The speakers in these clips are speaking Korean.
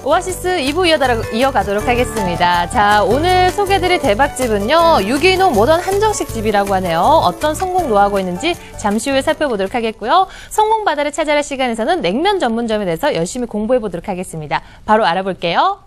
오아시스 2부 이어가도록 하겠습니다. 자, 오늘 소개해드릴 대박집은요, 유기농 모던 한정식 집이라고 하네요. 어떤 성공 노하우가 있는지 잠시 후에 살펴보도록 하겠고요. 성공 바다를 찾아라 시간에서는 냉면 전문점에 대해서 열심히 공부해보도록 하겠습니다. 바로 알아볼게요.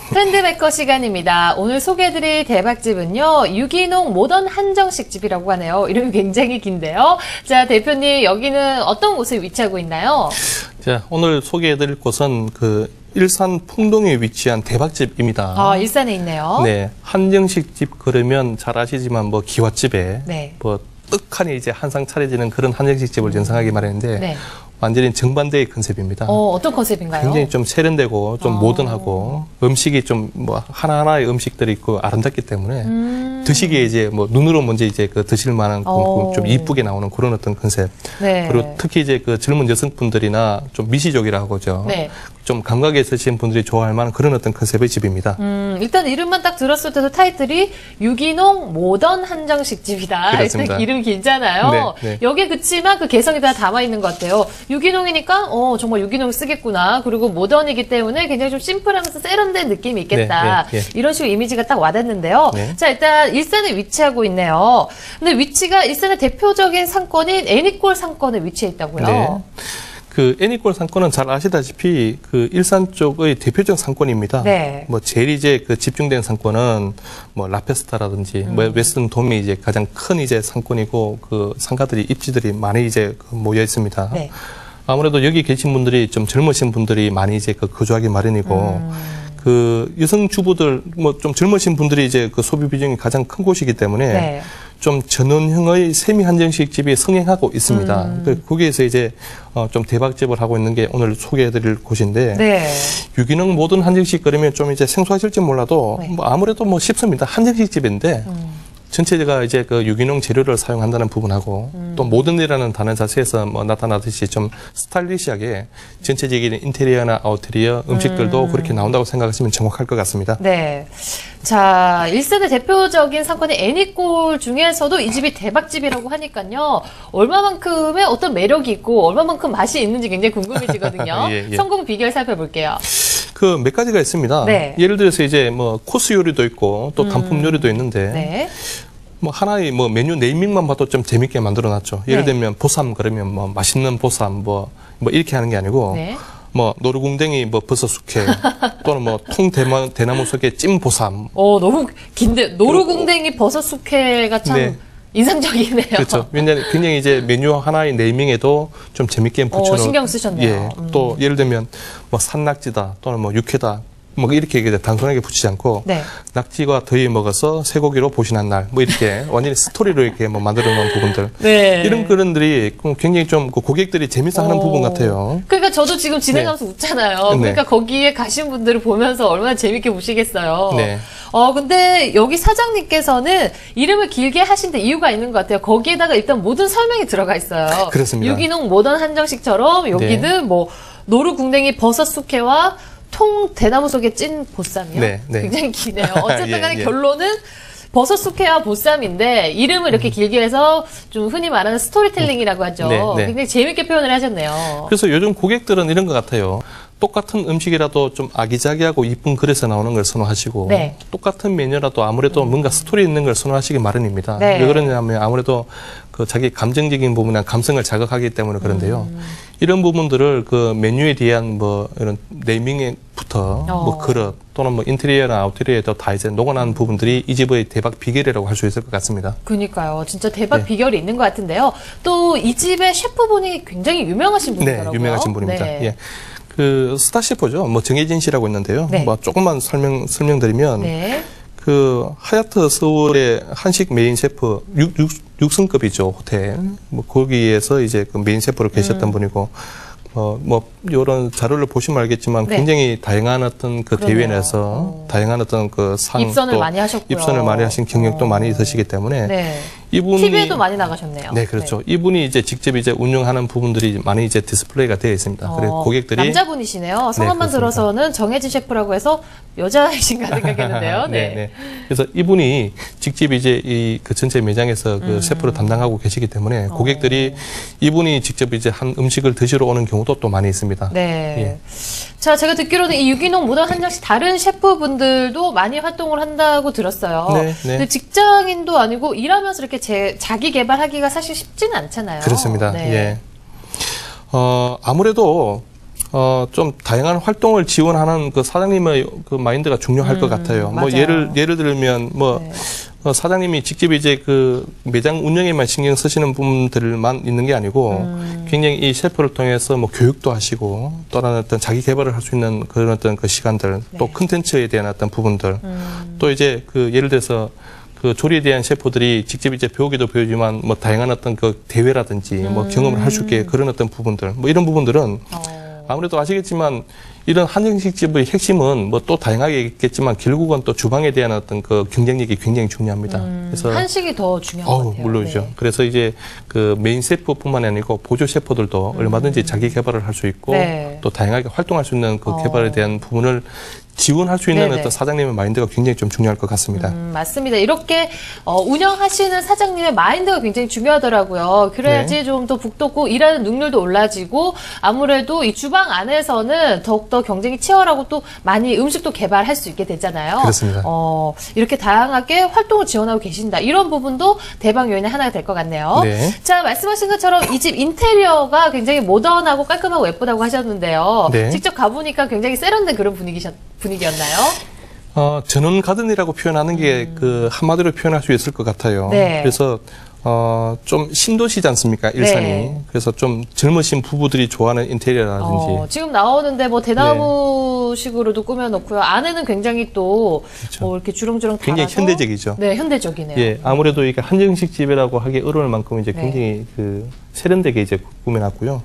트렌드메커 시간입니다. 오늘 소개해드릴 대박집은요, 유기농 모던 한정식 집이라고 하네요. 이름이 굉장히 긴데요. 자, 대표님, 여기는 어떤 곳에 위치하고 있나요? 자, 오늘 소개해드릴 곳은 일산 풍동에 위치한 대박집입니다. 아, 일산에 있네요. 네, 한정식 집 그러면 잘 아시지만 기와집에 네. 떡하니 이제 한상 차려지는 그런 한정식 집을 연상하기 마련인데. 네. 완전히 정반대의 컨셉입니다. 어떤 컨셉인가요? 굉장히 좀 세련되고 좀 모던하고 음식이 좀 하나하나의 음식들이 있고 아름답기 때문에 드시기에 이제 눈으로 먼저 이제 드실 만한 좀 이쁘게 나오는 그런 어떤 컨셉. 네. 그리고 특히 이제 젊은 여성분들이나 좀 미시족이라고 하죠. 네. 좀 감각이 있으신 분들이 좋아할 만한 그런 어떤 컨셉의 집입니다. 일단 이름만 딱 들었을 때도 타이틀이 유기농 모던 한정식 집이다. 그렇습니다. 일단 이름 길잖아요. 네, 네. 여기에 그치만 그 개성이 다 담아있는 것 같아요. 유기농이니까 정말 유기농 쓰겠구나. 그리고 모던이기 때문에 굉장히 좀 심플하면서 세련된 느낌이 있겠다. 네, 네, 네. 이런 식으로 이미지가 딱 와닿는데요. 네. 자, 일단 일산에 위치하고 있네요. 근데 위치가 일산의 대표적인 상권인 애니골 상권에 위치해 있다고요. 네. 애니골 상권은 잘 아시다시피 일산 쪽의 대표적 상권입니다. 네. 제일 이제 집중된 상권은 라페스타라든지 웨스턴 돔이 이제 가장 큰 이제 상권이고 상가들이 입지들이 많이 이제 모여 있습니다. 네. 아무래도 여기 계신 분들이 좀 젊으신 분들이 많이 이제 거주하기 마련이고 여성 주부들 좀 젊으신 분들이 이제 소비 비중이 가장 큰 곳이기 때문에 네. 좀 전원형의 세미 한정식 집이 성행하고 있습니다. 거기에서 이제 좀 대박집을 하고 있는 게 오늘 소개해드릴 곳인데 네. 유기농 모든 한정식 그러면 좀 이제 생소하실지 몰라도 네. 아무래도 쉽습니다. 한정식 집인데. 전체가 이제 유기농 재료를 사용한다는 부분하고 또 모던이라는 단어 자체에서 나타나듯이 좀 스타일리시하게 전체적인 인테리어나 아웃테리어 음식들도 그렇게 나온다고 생각하시면 정확할 것 같습니다. 네. 자, 일산의 대표적인 상권인 애니골 중에서도 이 집이 대박집이라고 하니까요. 얼마만큼의 어떤 매력이 있고 얼마만큼 맛이 있는지 굉장히 궁금해지거든요. 예, 예. 성공 비결 살펴볼게요. 몇 가지가 있습니다. 네. 예를 들어서 이제 코스 요리도 있고 또 단품 요리도 있는데 네. 하나의 메뉴 네이밍만 봐도 좀 재밌게 만들어 놨죠. 예를 네. 들면 보쌈 그러면 맛있는 보쌈 이렇게 하는 게 아니고 네. 노루궁뎅이 버섯 숙회 또는 통대나무 속에 찐 보쌈. 너무 긴데 노루궁뎅이 버섯 숙회가 참 네. 인상적이네요. 그렇죠. 왜냐하면 굉장히 이제 메뉴 하나의 네이밍에도 좀 재밌게 붙여놓은. 신경 쓰셨네요. 예. 또 예를 들면 산낙지다 또는 육회다. 이렇게 단순하게 붙이지 않고 네. 낙지와 더위 먹어서 쇠고기로 보신한 날 이렇게 완전히 스토리로 이렇게 만들어 놓은 부분들 네. 이런 그런들이 굉장히 좀 고객들이 재밌어하는 부분 같아요. 그러니까 저도 지금 진행하면서 네. 웃잖아요. 그러니까 네. 거기에 가신 분들을 보면서 얼마나 재밌게 보시겠어요. 네. 근데 여기 사장님께서는 이름을 길게 하신 데 이유가 있는 것 같아요. 거기에다가 일단 모든 설명이 들어가 있어요. 그렇습니다. 유기농 모던 한정식처럼 여기는 네. 노루궁뎅이 버섯 숙회와 대나무 속에 찐 보쌈이요? 네, 네. 굉장히 기네요. 어쨌든 간에 예, 예. 결론은 버섯 숙회와 보쌈인데 이름을 이렇게 길게 해서 좀 흔히 말하는 스토리텔링이라고 하죠. 네, 네. 굉장히 재밌게 표현을 하셨네요. 그래서 요즘 고객들은 이런 것 같아요. 똑같은 음식이라도 좀 아기자기하고 이쁜 그릇에 나오는 걸 선호하시고 네. 똑같은 메뉴라도 아무래도 뭔가 스토리 있는 걸 선호하시기 마련입니다. 네. 왜 그러냐면 아무래도 자기 감정적인 부분이나 감성을 자극하기 때문에 그런데요. 이런 부분들을 메뉴에 대한 이런 네이밍부터 그릇 또는 인테리어나 아웃테리어에도 다 이제 녹아난 부분들이 이 집의 대박 비결이라고 할 수 있을 것 같습니다. 그러니까요. 진짜 대박 네. 비결이 있는 것 같은데요. 또 이 집의 셰프분이 굉장히 유명하신 분이더라고요. 네, 유명하신 분입니다. 네. 예. 스타 셰프죠. 정혜진 씨라고 있는데요. 네. 조금만 설명드리면 네. 하얏트 서울의 한식 메인 셰프 6성급이죠 호텔. 거기에서 이제 메인 셰프로 계셨던 분이고 이런 자료를 보시면 알겠지만 네. 굉장히 다양한 어떤 대회 내에서 다양한 어떤 상 입선을 많이 하셨고요. 입선을 많이 하신 경력도 많이 있으시기 때문에 네. 이분이 TV에도 많이 나가셨네요. 네, 그렇죠. 네. 이분이 이제 직접 이제 운영하는 부분들이 많이 이제 디스플레이가 되어 있습니다. 그래서 고객들이 남자분이시네요. 성함만 네, 들어서는 정혜진 셰프라고 해서 여자이신가 생각했는데요. 네. 네. 그래서 이분이 직접 이제 이 그 전체 매장에서 그 셰프를 담당하고 계시기 때문에 고객들이 이분이 직접 이제 한 음식을 드시러 오는 경우도 또 많이 있습니다. 네. 예. 자, 제가 듣기로는 이 유기농 모던 한정식 다른 셰프분들도 많이 활동을 한다고 들었어요. 네. 근데 직장인도 아니고 일하면서 이렇게 자기 개발하기가 사실 쉽지는 않잖아요. 그렇습니다. 네. 예. 아무래도 좀 다양한 활동을 지원하는 그 사장님의 그 마인드가 중요할 것 같아요. 맞아요. 뭐 예를 들면 뭐 네. 사장님이 직접 이제 그 매장 운영에만 신경 쓰시는 분들만 있는 게 아니고 굉장히 이 셰프를 통해서 뭐 교육도 하시고 또 다른 어떤 자기 개발을 할 수 있는 그런 어떤 그 시간들 네. 또 콘텐츠에 대한 어떤 부분들 또 이제 그 예를 들어서 그 조리에 대한 셰프들이 직접 이제 배우기도 배우지만 뭐 다양한 어떤 그 대회라든지 뭐 경험을 할 수 있게 그런 어떤 부분들 뭐 이런 부분들은 아무래도 아시겠지만 이런 한정식집의 핵심은 뭐 또 다양하게 있겠지만 결국은 또 주방에 대한 어떤 그 경쟁력이 굉장히 중요합니다. 그래서 한식이 더 중요한 것 같아요. 물론이죠. 네. 그래서 이제 그 메인 셰프뿐만 아니고 보조 셰프들도 얼마든지 자기 개발을 할 수 있고 네. 또 다양하게 활동할 수 있는 그 개발에 대한 부분을 지원할 수 있는 네네. 어떤 사장님의 마인드가 굉장히 좀 중요할 것 같습니다. 맞습니다. 이렇게 운영하시는 사장님의 마인드가 굉장히 중요하더라고요. 그래야지 네. 좀 더 북돋고 일하는 능률도 올라지고 아무래도 이 주방 안에서는 더욱더 경쟁이 치열하고 또 많이 음식도 개발할 수 있게 되잖아요. 그렇습니다. 이렇게 다양하게 활동을 지원하고 계신다. 이런 부분도 대박 요인의 하나가 될 것 같네요. 네. 자, 말씀하신 것처럼 이 집 인테리어가 굉장히 모던하고 깔끔하고 예쁘다고 하셨는데요. 네. 직접 가보니까 굉장히 세련된 그런 분위기였나요? 전원 가든이라고 표현하는 게 그 한마디로 표현할 수 있을 것 같아요. 네. 그래서 좀 신도시지 않습니까, 일산이. 네. 그래서 좀 젊으신 부부들이 좋아하는 인테리어라든지. 지금 나오는데 뭐 대나무식으로도 꾸며놓고요. 안에는 굉장히 또 그렇죠. 뭐 이렇게 주렁주렁 달아서 굉장히 현대적이죠. 네, 현대적이네요. 예, 아무래도 이게 한정식 집이라고 하기 어려울 만큼 이제 굉장히 그 세련되게 이제 꾸며놨고요.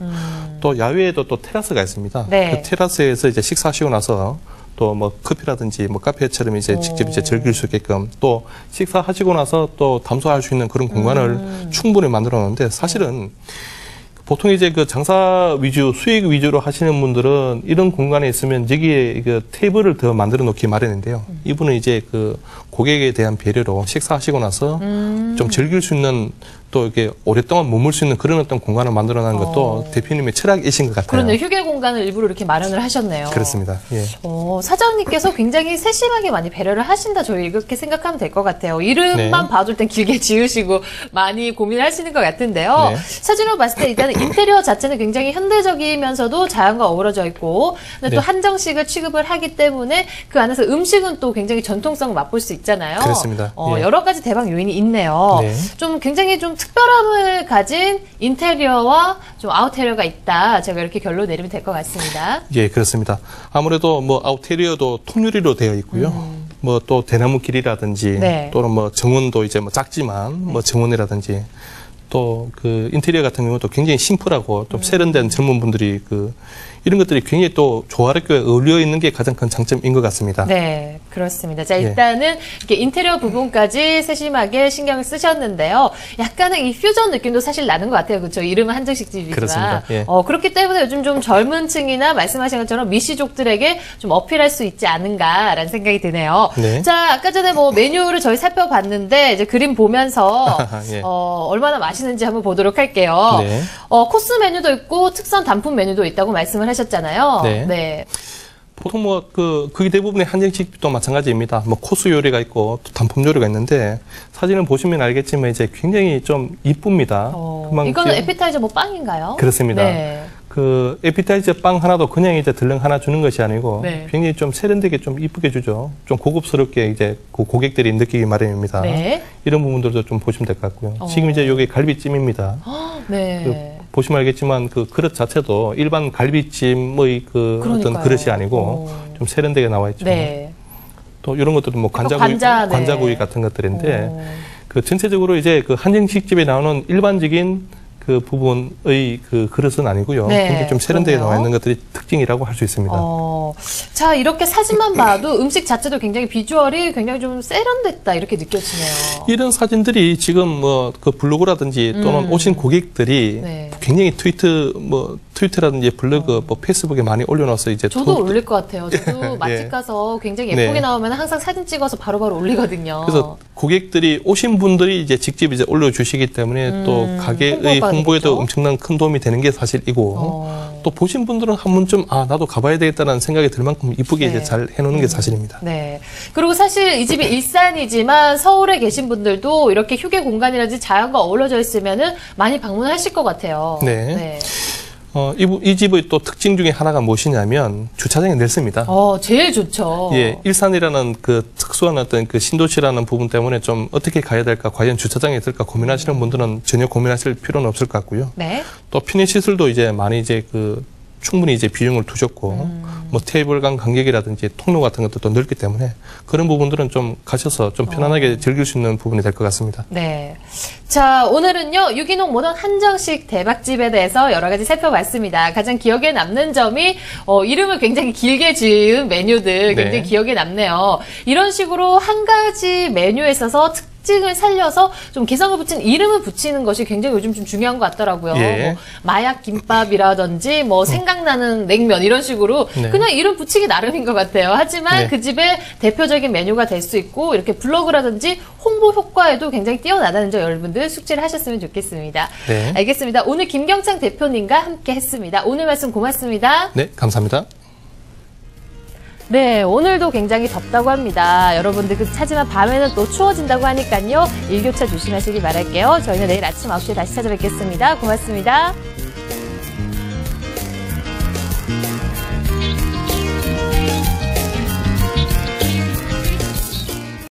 또 야외에도 또 테라스가 있습니다. 네. 그 테라스에서 이제 식사하시고 나서 또 뭐 커피라든지 뭐 카페처럼 이제 직접 이제 즐길 수 있게끔 또 식사하시고 나서 또 담소할 수 있는 그런 공간을 충분히 만들어 놓는데 사실은 보통 이제 그 장사 위주, 수익 위주로 하시는 분들은 이런 공간에 있으면 여기에 그 테이블을 더 만들어 놓기 마련인데요. 이분은 이제 그 고객에 대한 배려로 식사하시고 나서 좀 즐길 수 있는 또 이렇게 오랫동안 머물 수 있는 그런 어떤 공간을 만들어내는 것도 대표님의 철학이신 것 같아요. 그런데 휴게 공간을 일부러 이렇게 마련을 하셨네요. 그렇습니다. 예. 사장님께서 굉장히 세심하게 많이 배려를 하신다. 저희 이렇게 생각하면 될 것 같아요. 이름만 봐줄 땐 길게 지으시고 많이 고민하시는 것 같은데요. 네. 사진으로 봤을 때 일단 인테리어 자체는 굉장히 현대적이면서도 자연과 어우러져 있고 근데 또 한정식을 취급을 하기 때문에 그 안에서 음식은 또 굉장히 전통성을 맛볼 수 있잖아요. 그렇습니다. 여러 가지 대박 요인이 있네요. 네. 좀 굉장히 좀 특별함을 가진 인테리어와 좀 아웃테리어가 있다. 제가 이렇게 결론 내리면 될 것 같습니다. 예, 그렇습니다. 아무래도 뭐 아웃테리어도 통유리로 되어 있고요. 뭐 또 대나무 길이라든지 네. 또는 뭐 정원도 이제 뭐 작지만 뭐 정원이라든지 또 그 인테리어 같은 경우도 굉장히 심플하고 좀 세련된 젊은 분들이 그 이런 것들이 굉장히 또 조화롭게 어울려 있는 게 가장 큰 장점인 것 같습니다. 네, 그렇습니다. 자, 일단은 이렇게 인테리어 부분까지 세심하게 신경을 쓰셨는데요. 약간의 이 퓨전 느낌도 사실 나는 것 같아요. 그렇죠? 이름은 한정식집이지만. 그렇습니다. 예. 그렇기 때문에 요즘 좀 젊은 층이나 말씀하신 것처럼 미시족들에게 좀 어필할 수 있지 않은가라는 생각이 드네요. 네. 자, 아까 전에 뭐 메뉴를 저희 살펴봤는데 이제 그림 보면서 예. 얼마나 맛있는지 한번 보도록 할게요. 네. 코스 메뉴도 있고 특선 단품 메뉴도 있다고 말씀을 하셨잖아요. 네. 네. 보통 뭐 그게 대부분의 한정식도 마찬가지입니다. 뭐 코스 요리가 있고 또 단품 요리가 있는데 사진을 보시면 알겠지만 이제 굉장히 좀 이쁩니다. 이거는 에피타이저 뭐 빵인가요? 그렇습니다. 네. 그 에피타이저 빵 하나도 그냥 이제 들렁 하나 주는 것이 아니고 네. 굉장히 좀 세련되게 좀 이쁘게 주죠. 좀 고급스럽게 이제 그 고객들이 느끼기 마련입니다. 네. 이런 부분들도 좀 보시면 될 것 같고요. 지금 이제 여기 갈비찜입니다. 네. 보시면 알겠지만 그 그릇 자체도 일반 갈비찜의 그 그러니까요. 어떤 그릇이 아니고 좀 세련되게 나와 있죠. 네. 또 이런 것들은 뭐 관자구이 같은 것들인데 그 전체적으로 이제 그 한정식집에 나오는 일반적인 그 부분의 그 그릇은 아니고요. 네, 굉장히 좀 세련되게 나와 있는 것들이 특징이라고 할 수 있습니다. 자, 이렇게 사진만 봐도 음식 자체도 굉장히 비주얼이 굉장히 좀 세련됐다 이렇게 느껴지네요. 이런 사진들이 지금 뭐 그 블로그라든지 또는 오신 고객들이 네. 굉장히 트위터라든지 블로그, 페이스북에 많이 올려놔서 이제 저도 올릴 것 같아요. 저도 맛집 예. 가서 굉장히 예쁘게 나오면 항상 사진 찍어서 바로바로 올리거든요. 그래서 고객들이 오신 분들이 이제 직접 이제 올려주시기 때문에 또 가게의 홍보에도 엄청난 큰 도움이 되는 게 사실이고 또 보신 분들은 한 번쯤 나도 가봐야 되겠다는 생각이 들 만큼 이쁘게 이제 잘 해놓는 게 사실입니다. 네. 그리고 사실 이 집이 일산이지만 서울에 계신 분들도 이렇게 휴게 공간이라든지 자연과 어우러져 있으면은 많이 방문하실 것 같아요. 네. 이 집의 또 특징 중에 하나가 무엇이냐면 주차장이 넓습니다. 제일 좋죠. 예, 일산이라는 그 특수한 어떤 그 신도시라는 부분 때문에 좀 어떻게 가야 될까, 과연 주차장이 있을까 고민하시는 분들은 전혀 고민하실 필요는 없을 것 같고요. 네. 또 편의시설도 이제 많이 이제 충분히 이제 비중을 두셨고, 뭐 테이블 간 간격이라든지 통로 같은 것도 또 넓기 때문에 그런 부분들은 좀 가셔서 좀 편안하게 즐길 수 있는 부분이 될 것 같습니다. 네. 자, 오늘은요, 유기농 모던 한정식 대박집에 대해서 여러 가지 살펴봤습니다. 가장 기억에 남는 점이, 이름을 굉장히 길게 지은 메뉴들 굉장히 기억에 남네요. 이런 식으로 한 가지 메뉴에 있어서 특징을 살려서 좀 개성을 붙인 이름을 붙이는 것이 굉장히 요즘 좀 중요한 것 같더라고요. 예. 뭐 마약 김밥이라든지 뭐 생각나는 냉면 이런 식으로 그냥 이름 붙이기 나름인 것 같아요. 하지만 그 집의 대표적인 메뉴가 될 수 있고 이렇게 블로그라든지 홍보 효과에도 굉장히 뛰어나다는 점 여러분들 숙지를 하셨으면 좋겠습니다. 네. 알겠습니다. 오늘 김경창 대표님과 함께 했습니다. 오늘 말씀 고맙습니다. 네, 감사합니다. 네, 오늘도 굉장히 덥다고 합니다. 여러분들 하지만 밤에는 또 추워진다고 하니까요. 일교차 조심하시기 바랄게요. 저희는 내일 아침 9시에 다시 찾아뵙겠습니다. 고맙습니다.